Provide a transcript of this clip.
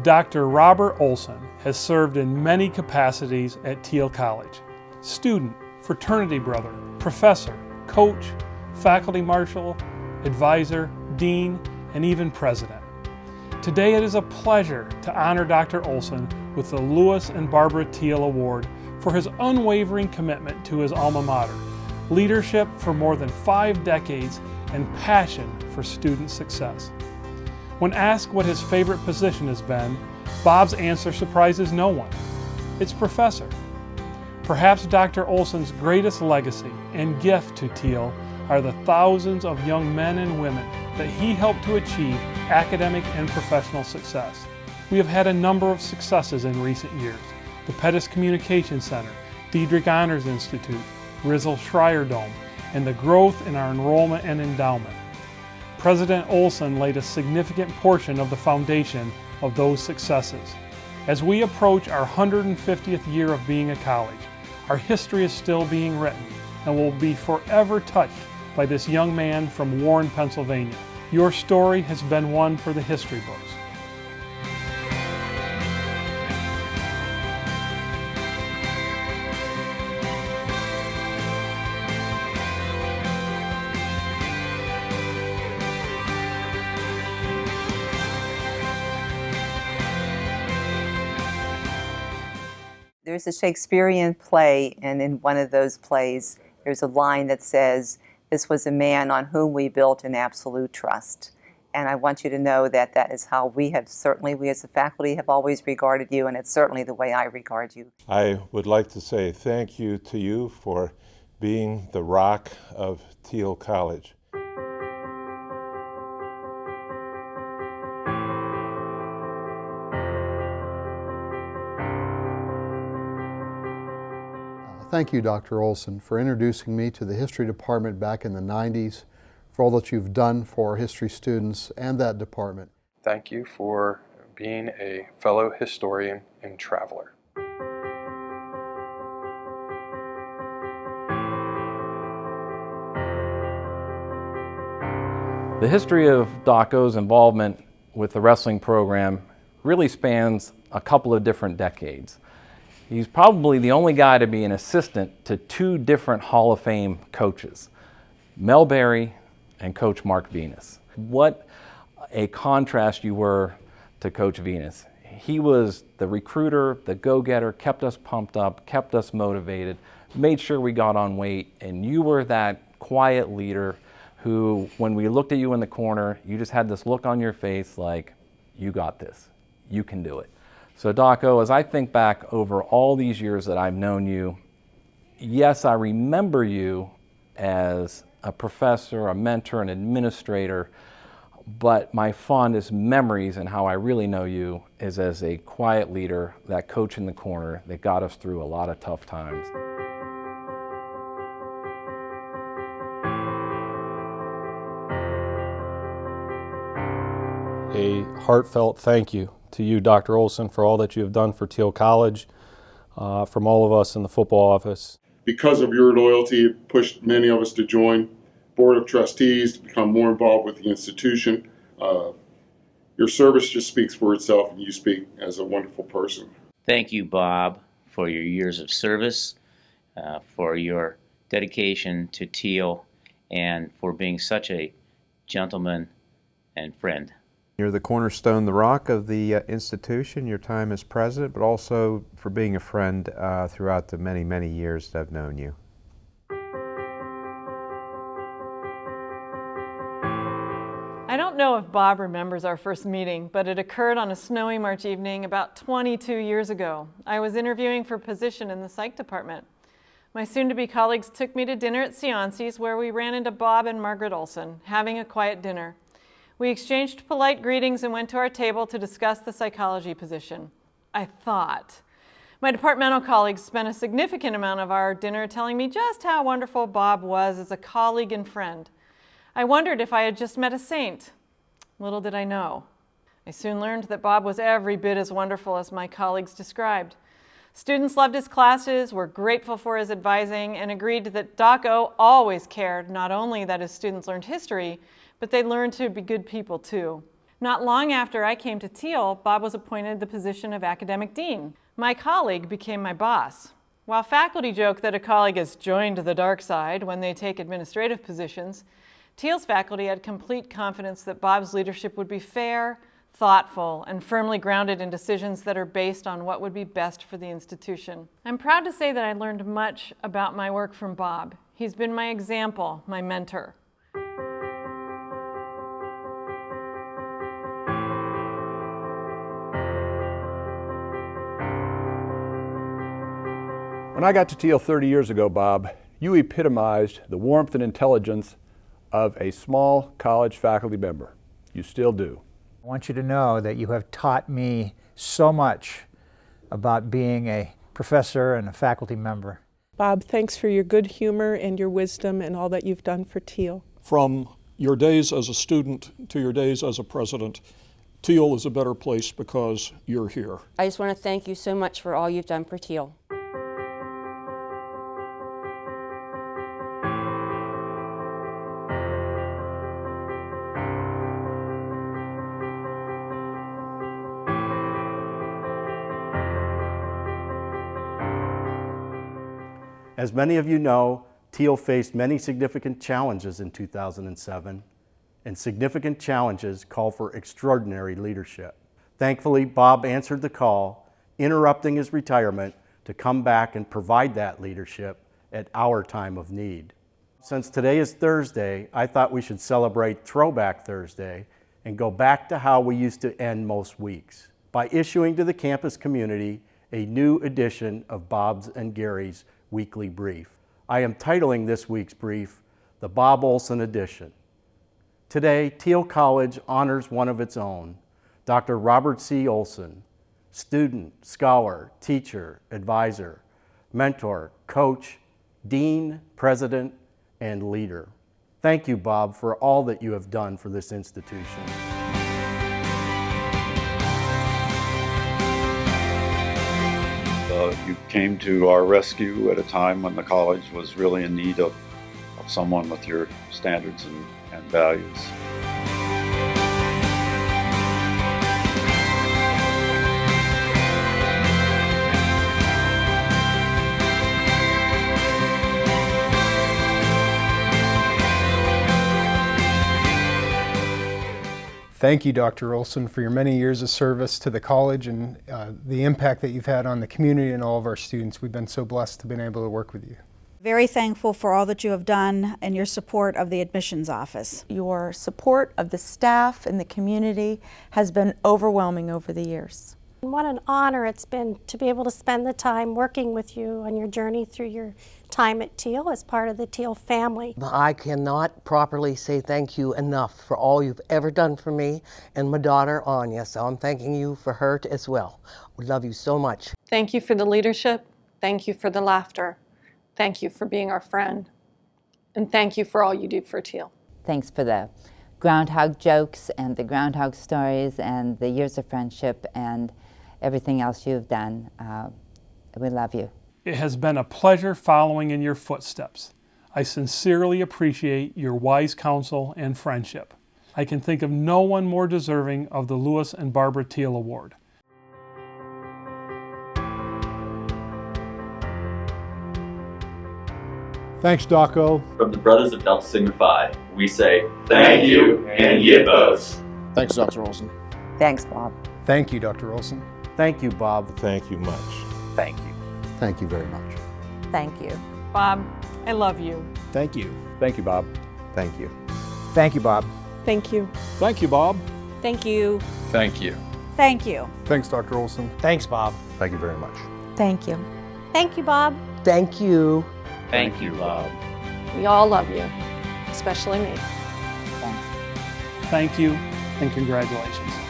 Dr. Robert Olson has served in many capacities at Thiel College. Student, fraternity brother, professor, coach, faculty marshal, advisor, dean, and even president. Today it is a pleasure to honor Dr. Olson with the Lewis and Barbara Thiel Award for his unwavering commitment to his alma mater, leadership for more than 5 decades, and passion for student success. When asked what his favorite position has been, Bob's answer surprises no one. It's professor. Perhaps Dr. Olson's greatest legacy and gift to Thiel are the thousands of young men and women that he helped to achieve academic and professional success. We have had a number of successes in recent years: the Pettis Communication Center, Diedrich Honors Institute, Rizal Schreier Dome, and the growth in our enrollment and endowment. President Olson laid a significant portion of the foundation of those successes. As we approach our 150th year of being a college, our history is still being written and will be forever touched by this young man from Warren, Pennsylvania. Your story has been one for the history books. There's a Shakespearean play, and in one of those plays, there's a line that says, "This was a man on whom we built an absolute trust." And I want you to know that that is how we as a faculty have always regarded you, and it's certainly the way I regard you. I would like to say thank you to you for being the rock of Thiel College. Thank you, Dr. Olson, for introducing me to the history department back in the 90s, for all that you've done for history students and that department. Thank you for being a fellow historian and traveler. The history of Doc O's involvement with the wrestling program really spans a couple of different decades. He's probably the only guy to be an assistant to 2 different Hall of Fame coaches, Mel Berry and Coach Mark Venus. What a contrast you were to Coach Venus. He was the recruiter, the go-getter, kept us pumped up, kept us motivated, made sure we got on weight, and you were that quiet leader who, when we looked at you in the corner, you just had this look on your face like, you got this, you can do it. So Doc O, as I think back over all these years that I've known you, yes, I remember you as a professor, a mentor, an administrator, but my fondest memories and how I really know you is as a quiet leader, that coach in the corner that got us through a lot of tough times. A heartfelt thank you to you, Dr. Olson, for all that you have done for Thiel College, from all of us in the football office. Because of your loyalty, it pushed many of us to join Board of Trustees, to become more involved with the institution. Your service just speaks for itself, and you speak as a wonderful person. Thank you, Bob, for your years of service, for your dedication to Thiel, and for being such a gentleman and friend. You're the cornerstone, the rock of the institution, your time as president, but also for being a friend throughout the many, many years that I've known you. I don't know if Bob remembers our first meeting, but it occurred on a snowy March evening about 22 years ago. I was interviewing for a position in the psych department. My soon-to-be colleagues took me to dinner at Cianci's, where we ran into Bob and Margaret Olson, having a quiet dinner. We exchanged polite greetings and went to our table to discuss the psychology position. I thought. My departmental colleagues spent a significant amount of our dinner telling me just how wonderful Bob was as a colleague and friend. I wondered if I had just met a saint. Little did I know. I soon learned that Bob was every bit as wonderful as my colleagues described. Students loved his classes, were grateful for his advising, and agreed that Doc O always cared not only that his students learned history, but they learned to be good people too. Not long after I came to Thiel, Bob was appointed the position of academic dean. My colleague became my boss. While faculty joke that a colleague has joined the dark side when they take administrative positions, Thiel's faculty had complete confidence that Bob's leadership would be fair, thoughtful, and firmly grounded in decisions that are based on what would be best for the institution. I'm proud to say that I learned much about my work from Bob. He's been my example, my mentor. When I got to Thiel 30 years ago, Bob, you epitomized the warmth and intelligence of a small college faculty member. You still do. I want you to know that you have taught me so much about being a professor and a faculty member. Bob, thanks for your good humor and your wisdom and all that you've done for Thiel. From your days as a student to your days as a president, Thiel is a better place because you're here. I just want to thank you so much for all you've done for Thiel. As many of you know, Thiel faced many significant challenges in 2007, and significant challenges call for extraordinary leadership. Thankfully, Bob answered the call, interrupting his retirement to come back and provide that leadership at our time of need. Since today is Thursday, I thought we should celebrate Throwback Thursday and go back to how we used to end most weeks, by issuing to the campus community a new edition of Bob's and Gary's weekly brief. I am titling this week's brief, the Bob Olson Edition. Today, Thiel College honors one of its own, Dr. Robert C. Olson, student, scholar, teacher, advisor, mentor, coach, dean, president, and leader. Thank you, Bob, for all that you have done for this institution. You came to our rescue at a time when the college was really in need of someone with your standards and values. Thank you, Dr. Olson, for your many years of service to the college and the impact that you've had on the community and all of our students. We've been so blessed to have been able to work with you. Very thankful for all that you have done and your support of the admissions office. Your support of the staff and the community has been overwhelming over the years. What an honor it's been to be able to spend the time working with you on your journey through your time at Thiel as part of the Thiel family. I cannot properly say thank you enough for all you've ever done for me and my daughter Anya, so I'm thanking you for her as well. We love you so much. Thank you for the leadership. Thank you for the laughter. Thank you for being our friend. And thank you for all you do for Thiel. Thanks for the groundhog jokes and the groundhog stories and the years of friendship and everything else you've done. We love you. It has been a pleasure following in your footsteps. I sincerely appreciate your wise counsel and friendship. I can think of no one more deserving of the Lewis and Barbara Thiel Award. Thanks, Daco. From the Brothers of Delta Sigma Phi, we say thank you and yippos. Thanks, Dr. Olson. Thanks, Bob. Thank you, Dr. Olson. Thank you, Bob. Thank you much. Thank you. Thank you very much. Thank you. Bob, I love you. Thank you. Thank you, Bob. Thank you. Thank you, Bob. Thank you. Thank you, Bob. Thank you. Thank you. Thank you. Thanks, Dr. Olson. Thanks, Bob. Thank you very much. Thank you. Thank you, Bob. Thank you. Thank you, Bob. We all love you, especially me. Thanks. Thank you and congratulations.